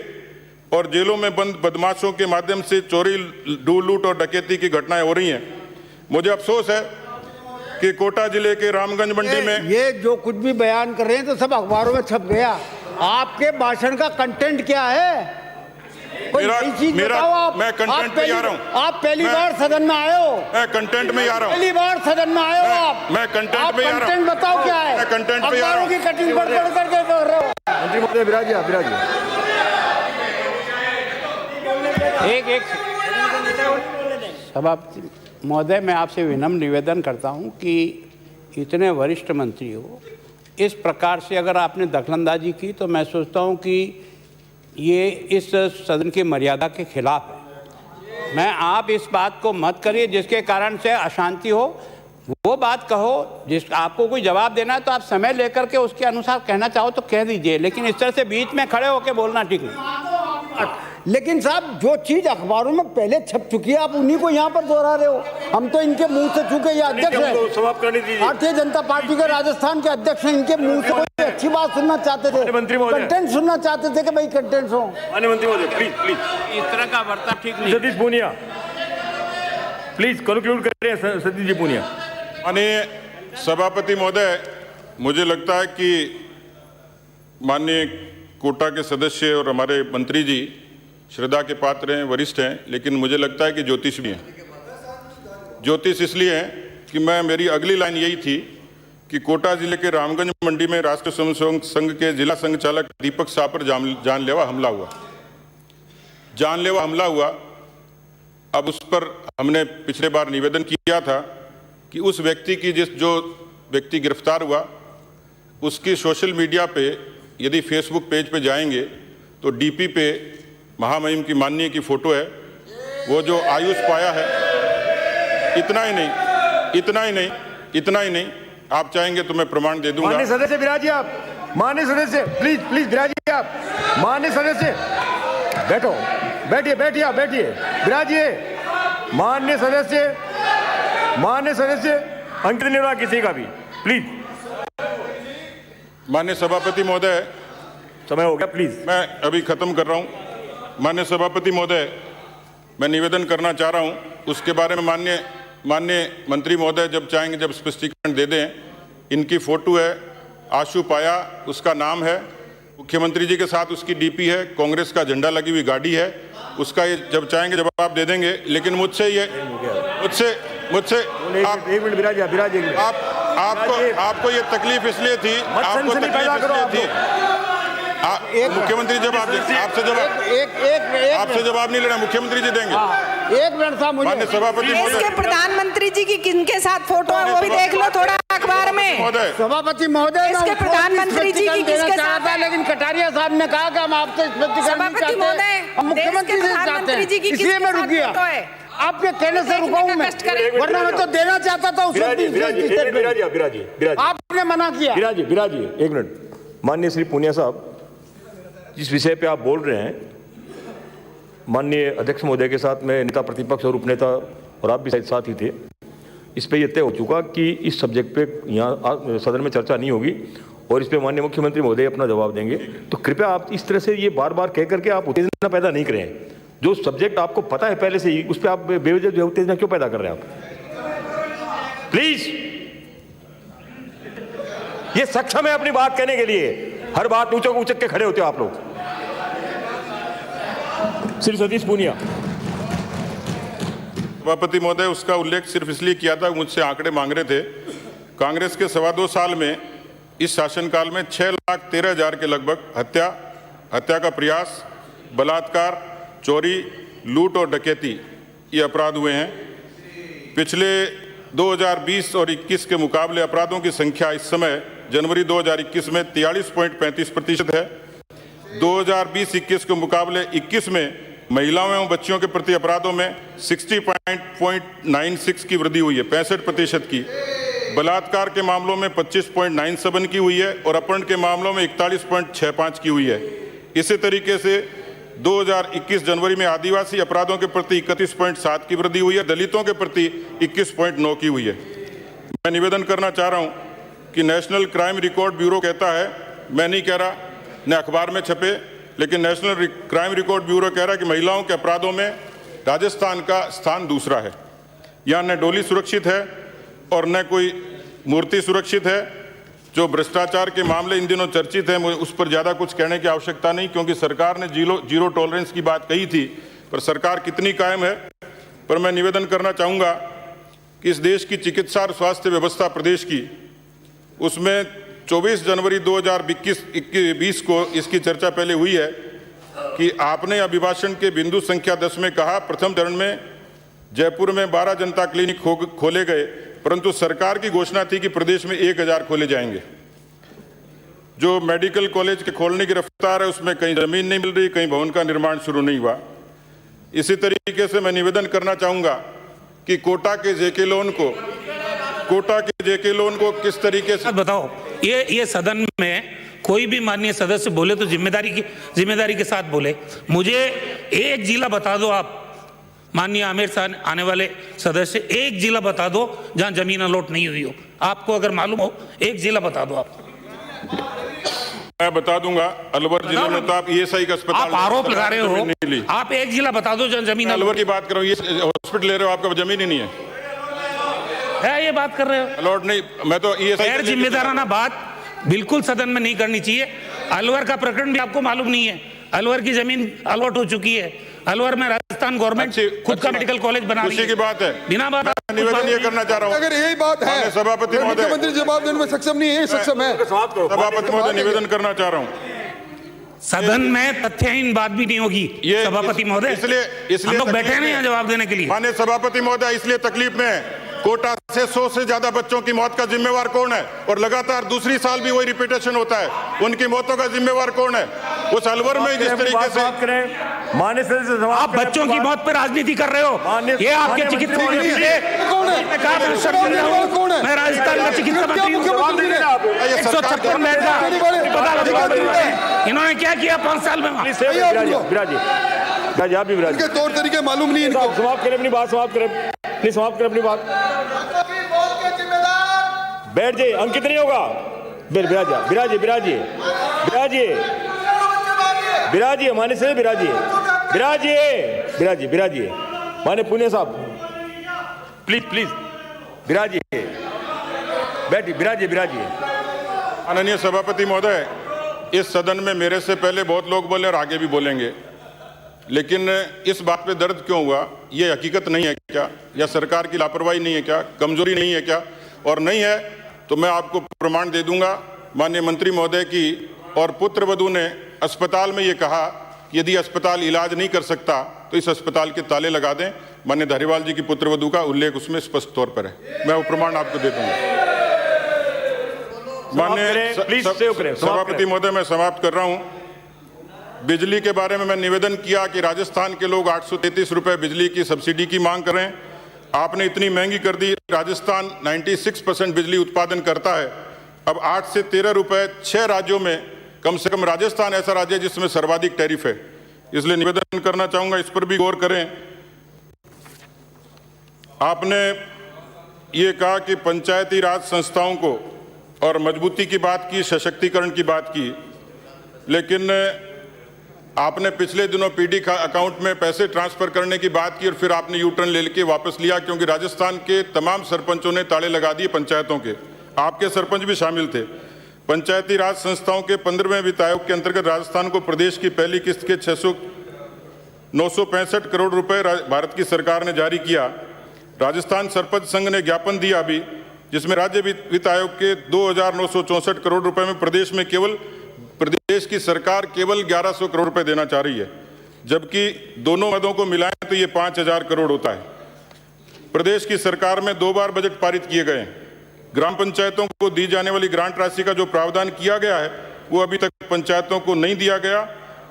और जेलों में बंद बदमाशों के माध्यम से चोरी, लूट और डकैती की घटनाएं हो रही हैं। मुझे अफसोस है कि कोटा जिले के रामगंज मंडी में ये जो कुछ भी बयान कर रहे हैं तो सब अखबारों में छप गया। आपके भाषण का कंटेंट क्या है? कोई नई चीज बताओ आप। मैं कंटेंट में आ रहा हूँ। आप पहली बार सदन में आए हो। मैं कंटेंट में आ रहा हूँ। पहली बार सदन में आए हो आप। मैं कंटेंट में आ रहा हूँ। कंटेंट बताओ क्या है? मैं कंटेंट में आ रहा हूँ। की कटिंग पढ़ करके कर रहे हो। मंत्री महोदय विराजिए, आप विराजिए। एक सभापति महोदय, मैं आपसे विनम्र निवेदन करता हूं कि इतने वरिष्ठ मंत्री हो, इस प्रकार से अगर आपने दखलंदाजी की तो मैं सोचता हूं कि ये इस सदन की मर्यादा के खिलाफ है। मैं आप इस बात को मत करिए जिसके कारण से अशांति हो। वो बात कहो जिस आपको कोई जवाब देना है तो आप समय लेकर के उसके अनुसार कहना चाहो तो कह दीजिए, लेकिन इस तरह से बीच में खड़े होकर बोलना ठीक नहीं। लेकिन साहब जो चीज अखबारों में पहले छप चुकी है आप उन्हीं को यहाँ पर दोहरा रहे हो। हम तो इनके मुंह से चूके ये अध्यक्ष हैं, समाप्त करने दीजिए। भारतीय जनता पार्टी के राजस्थान के अध्यक्ष हैं, इनके मुंह से कोई अच्छी बात सुनना चाहते थे, कंटेंट सुनना चाहते थे कि भाई कंटेंट हो। माननीय मंत्री महोदय प्लीज इस तरह का बर्ताव ठीक नहीं। सतीश पूनिया प्लीज कंक्लूड करें। सतीश जी पूनिया। माननीय सभापति महोदय, मुझे लगता है कि माननीय कोटा के सदस्य और हमारे मंत्री जी श्रद्धा के पात्र हैं, वरिष्ठ हैं, लेकिन मुझे लगता है कि ज्योतिष भी हैं। ज्योतिष इसलिए हैं कि मेरी अगली लाइन यही थी कि कोटा जिले के रामगंज मंडी में राष्ट्रीय स्वयंसेवक संघ के जिला संघ चालक दीपक शाह पर जानलेवा हमला हुआ। अब उस पर हमने पिछले बार निवेदन किया था कि उस व्यक्ति की जो व्यक्ति गिरफ्तार हुआ उसकी सोशल मीडिया पे यदि फेसबुक पेज पे जाएंगे तो डीपी पे महामहिम की माननीय की फोटो है, वो जो आयुष पाया है। इतना ही नहीं, आप चाहेंगे तो मैं प्रमाण दे दूंगा। माननीय सदस्य विराजिए आप। माननीय सदस्य प्लीज विराजिए आप। माननीय सदस्य बैठिए विराजिए। माननीय सदस्य अंकित नहीं रहा किसी का भी, प्लीज। माननीय सभापति महोदय, समय हो गया, प्लीज। मैं अभी खत्म कर रहा हूं। माननीय सभापति महोदय, मैं निवेदन करना चाह रहा हूं, उसके बारे में माननीय मंत्री महोदय जब चाहेंगे जब स्पष्टीकरण दे दें। इनकी फोटो है, आशु पाया उसका नाम है, मुख्यमंत्री जी के साथ उसकी डीपी है, कांग्रेस का झंडा लगी हुई गाड़ी है, उसका ये जब चाहेंगे जवाब दे देंगे। लेकिन मुझसे एक मिनट विराजिए। आपको ये तकलीफ इसलिए थी, मुख्यमंत्री जब आपसे जवाब नहीं लेना, मुख्यमंत्री जी देंगे। एक मिनट साहब, मुझे सभापति इसके प्रधानमंत्री जी की किनके साथ फोटो है वो भी देख लो थोड़ा अखबार में। सभापति महोदय, इसके प्रधानमंत्री जी की किसके साथ था, लेकिन कटारिया साहब ने कहा कि हम आपसे सभापति महोदय, मुख्यमंत्री जी की इसलिए मैं रुक गया। आपके कहने से रुका हूं मैं, वरना मैं तो देना चाहता था उसमें। आपने मना किया। विराजिए एक मिनट। माननीय श्री पूनिया साहब, जिस विषय पे आप बोल रहे हैं, माननीय अध्यक्ष महोदय के साथ में नेता प्रतिपक्ष और उपनेता और आप भी शायद साथ ही थे, इस पे ये तय हो चुका कि इस सब्जेक्ट पे यहाँ सदन में चर्चा नहीं होगी और इस पे माननीय मुख्यमंत्री महोदय अपना जवाब देंगे। तो कृपया आप इस तरह से ये बार बार कह करके आप उत्तेजना पैदा नहीं करें। जो सब्जेक्ट आपको पता है पहले से ही, उस पर आप बेवजह जो उत्तेजना क्यों पैदा कर रहे हैं आप? प्लीज, ये सक्षम है अपनी बात कहने के लिए। हर बात ऊंचक के खड़े होते हो आप लोग। श्री सतीश पूनिया। सभापति महोदय, उसका उल्लेख सिर्फ इसलिए किया था, मुझसे आंकड़े मांग रहे थे। कांग्रेस के 2.25 साल में, इस शासनकाल में 6,13,000 के लगभग हत्या का प्रयास, बलात्कार, चोरी, लूट और डकैती ये अपराध हुए हैं। पिछले 2020 और 21 के मुकाबले अपराधों की संख्या इस समय जनवरी 2021 में 43.35% है। 2020-21 के मुकाबले 21 में महिलाओं एवं बच्चियों के प्रति अपराधों में 60.96 की वृद्धि हुई है, 65% की। बलात्कार के मामलों में 25.97 की हुई है और अपहरण के मामलों में 41.65 की हुई है। इसी तरीके से 2021 जनवरी में आदिवासी अपराधों के प्रति 31.7 की वृद्धि हुई है, दलितों के प्रति 21.9 की हुई है। मैं निवेदन करना चाह रहा हूं कि नेशनल क्राइम रिकॉर्ड ब्यूरो कहता है, मैं नहीं कह रहा, न अखबार में छपे, लेकिन नेशनल क्राइम रिकॉर्ड ब्यूरो कह रहा है कि महिलाओं के अपराधों में राजस्थान का स्थान दूसरा है। यहाँ न डोली सुरक्षित है और न कोई मूर्ति सुरक्षित है। जो भ्रष्टाचार के मामले इन दिनों चर्चित हैं, मुझे उस पर ज़्यादा कुछ कहने की आवश्यकता नहीं, क्योंकि सरकार ने जीरो टॉलरेंस की बात कही थी, पर सरकार कितनी कायम है। पर मैं निवेदन करना चाहूँगा कि इस देश की चिकित्सा और स्वास्थ्य व्यवस्था प्रदेश की, उसमें 24 जनवरी 2020 को इसकी चर्चा पहले हुई है कि आपने अभिभाषण के बिंदु संख्या 10 में कहा, प्रथम चरण में जयपुर में 12 जनता क्लिनिक खोले गए, परंतु सरकार की घोषणा थी कि प्रदेश में 1000 खोले जाएंगे। जो मेडिकल कॉलेज के खोलने की रफ्तार है, उसमें कहीं जमीन नहीं मिल रही, कहीं भवन का निर्माण शुरू नहीं हुआ। इसी तरीके से मैं निवेदन करना चाहूँगा कि कोटा के जेके लोन को किस तरीके से बताओ। ये सदन में कोई भी माननीय सदस्य बोले तो जिम्मेदारी के साथ बोले। मुझे एक जिला बता दो आप, माननीय आमिर साहब आने वाले सदस्य, एक जिला बता दो जहां जमीन अलॉट नहीं हुई हो। आपको अगर मालूम हो, एक जिला बता दो आप। मैं बता दूंगा, अलवर जिले में तो आप ईएसआई का अस्पताल, आप आरोप लगा रहे हो, आप एक जिला बता दो जहां जमीन। अलवर की बात करो, ये हॉस्पिटल ले रहे हो, आपका जमीन ही नहीं है, ये बात कर रहे हो अलॉट नहीं। मैं तो गैर जिम्मेदाराना बात बिल्कुल सदन में नहीं करनी चाहिए। अलवर का प्रकरण भी आपको मालूम नहीं है, अलवर की जमीन अलॉट हो चुकी है। अलवर में राजस्थान गवर्नमेंट खुद का मेडिकल कॉलेज बना रही है। की बात है, बिना बात निवेदन ये करना चाह रहा हूँ, अगर यही बात है, सभापति महोदय, मुख्यमंत्री जवाब देने में सक्षम नहीं है, सक्षम है। सभापति महोदय, निवेदन करना चाह रहा हूँ, सदन में तथ्यहीन बात भी नहीं होगी सभापति महोदय। इसलिए हम लोग बैठे हैं यहाँ जवाब देने के लिए। माननीय सभापति महोदय, इसलिए तकलीफ में है। कोटा से 100 से ज्यादा बच्चों की मौत का जिम्मेवार कौन है? और लगातार दूसरी साल भी वही रिपीटेशन होता है। उनकी मौतों का जिम्मेवार कौन है? उस अलवर में जिस तरीके से आप बच्चों की मौत पर राजनीति कर रहे हो, ये आपके चिकित्सा कौन है? मैं राजस्थान का चिकित्सा मंत्री हूँ। 156 बेड का इन्होंने क्या किया 5 साल में? इनके तौर तरीके मालूम नहीं इनको। समाप्त करें अपनी बात, समाप्त अपनी बात। बैठ जाइए, अंकित नहीं होगा। बिराजिए माने से बिराजिए माने पुणे साहब, प्लीज बिराजिए, बिराजिए। माननीय सभापति महोदय, इस सदन में मेरे से पहले बहुत लोग बोले और आगे भी बोलेंगे, लेकिन इस बात पे दर्द क्यों हुआ? ये हकीकत नहीं है क्या? या सरकार की लापरवाही नहीं है क्या? कमजोरी नहीं है क्या? और नहीं है तो मैं आपको प्रमाण दे दूंगा। माननीय मंत्री महोदय की और पुत्रवधू ने अस्पताल में ये कहा कि यदि अस्पताल इलाज नहीं कर सकता तो इस अस्पताल के ताले लगा दें। माननीय धारीवाल जी की पुत्रवधू का उल्लेख उसमें स्पष्ट तौर पर है, मैं वो प्रमाण आपको दे दूंगा। माननीय सभापति महोदय, मैं समाप्त कर रहा हूं। बिजली के बारे में मैं निवेदन किया कि राजस्थान के लोग 833 रुपए बिजली की सब्सिडी की मांग कर रहे हैं। आपने इतनी महंगी कर दी। राजस्थान 96% बिजली उत्पादन करता है। अब 8 से 13 रुपए 6 राज्यों में, कम से कम राजस्थान ऐसा राज्य है जिसमें सर्वाधिक टैरिफ है। इसलिए निवेदन करना चाहूंगा, इस पर भी गौर करें। आपने ये कहा कि पंचायती राज संस्थाओं को और मजबूती की बात की, सशक्तिकरण की बात की, लेकिन आपने पिछले दिनों पीडी अकाउंट में पैसे ट्रांसफर करने की बात की और फिर आपने यू टर्न लेके वापस लिया, क्योंकि राजस्थान के तमाम सरपंचों ने ताले लगा दिए पंचायतों के, आपके सरपंच भी शामिल थे। पंचायती राज संस्थाओं के 15वें वित्त आयोग के अंतर्गत राजस्थान को प्रदेश की पहली किस्त के 965 करोड़ रुपए भारत की सरकार ने जारी किया। राजस्थान सरपंच संघ ने ज्ञापन दिया अभी, जिसमें राज्य वित्त आयोग के 2,964 करोड़ रुपए में प्रदेश की सरकार केवल 1,100 करोड़ रुपए देना चाह रही है, जबकि दोनों मदों को मिलाएं तो ये 5,000 करोड़ होता है। प्रदेश की सरकार में 2 बार बजट पारित किए गए हैं। ग्राम पंचायतों को दी जाने वाली ग्रांट राशि का जो प्रावधान किया गया है वो अभी तक पंचायतों को नहीं दिया गया,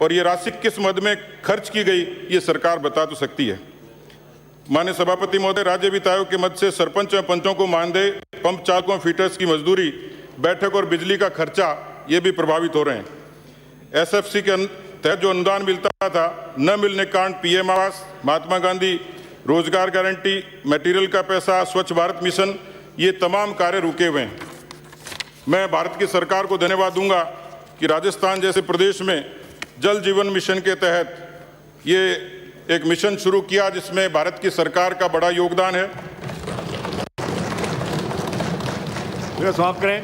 और ये राशि किस मद में खर्च की गई ये सरकार बता तो सकती है। माननीय सभापति महोदय, राज्य वित्त आयोग के मद से सरपंच एवं पंचों को मानदेय, पंप चालकों, फीटर्स की मजदूरी, बैठक और बिजली का खर्चा ये भी प्रभावित हो रहे हैं। एसएफसी के तहत जो अनुदान मिलता था न मिलने के कारण पीएम आवास, महात्मा गांधी रोजगार गारंटी, मटेरियल का पैसा, स्वच्छ भारत मिशन, ये तमाम कार्य रुके हुए हैं। मैं भारत की सरकार को धन्यवाद दूंगा कि राजस्थान जैसे प्रदेश में जल जीवन मिशन के तहत ये एक मिशन शुरू किया, जिसमें भारत की सरकार का बड़ा योगदान है। समाप्त करें।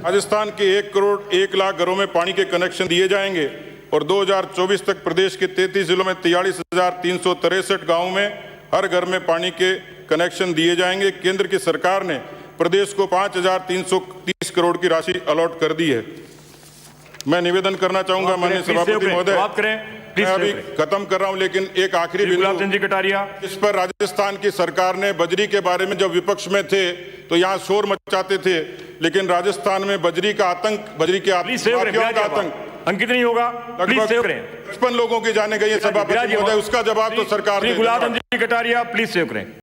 राजस्थान के 1 करोड़ 1 लाख घरों में पानी के कनेक्शन दिए जाएंगे और 2024 तक प्रदेश के 33 जिलों में 43,363 गांवों में हर घर में पानी के कनेक्शन दिए जाएंगे। केंद्र की सरकार ने प्रदेश को 5,330 करोड़ की राशि अलॉट कर दी है। मैं निवेदन करना चाहूंगा माननीय सभापति महोदय, मैं अभी खत्म कर रहा हूं, लेकिन एक आखिरी बिंदु, इस पर राजस्थान की सरकार ने बजरी के बारे में जब विपक्ष में थे तो यहां शोर मचाते थे, लेकिन राजस्थान में बजरी का आतंक, बजरी के माफियाओं का आतंक अंकित नहीं होगा। लगभग 55 लोगों की जाने गई है सभापति महोदय, उसका जवाब तो सरकार ने। गुलाब चंद जी कटारिया, प्लीज सेव करें।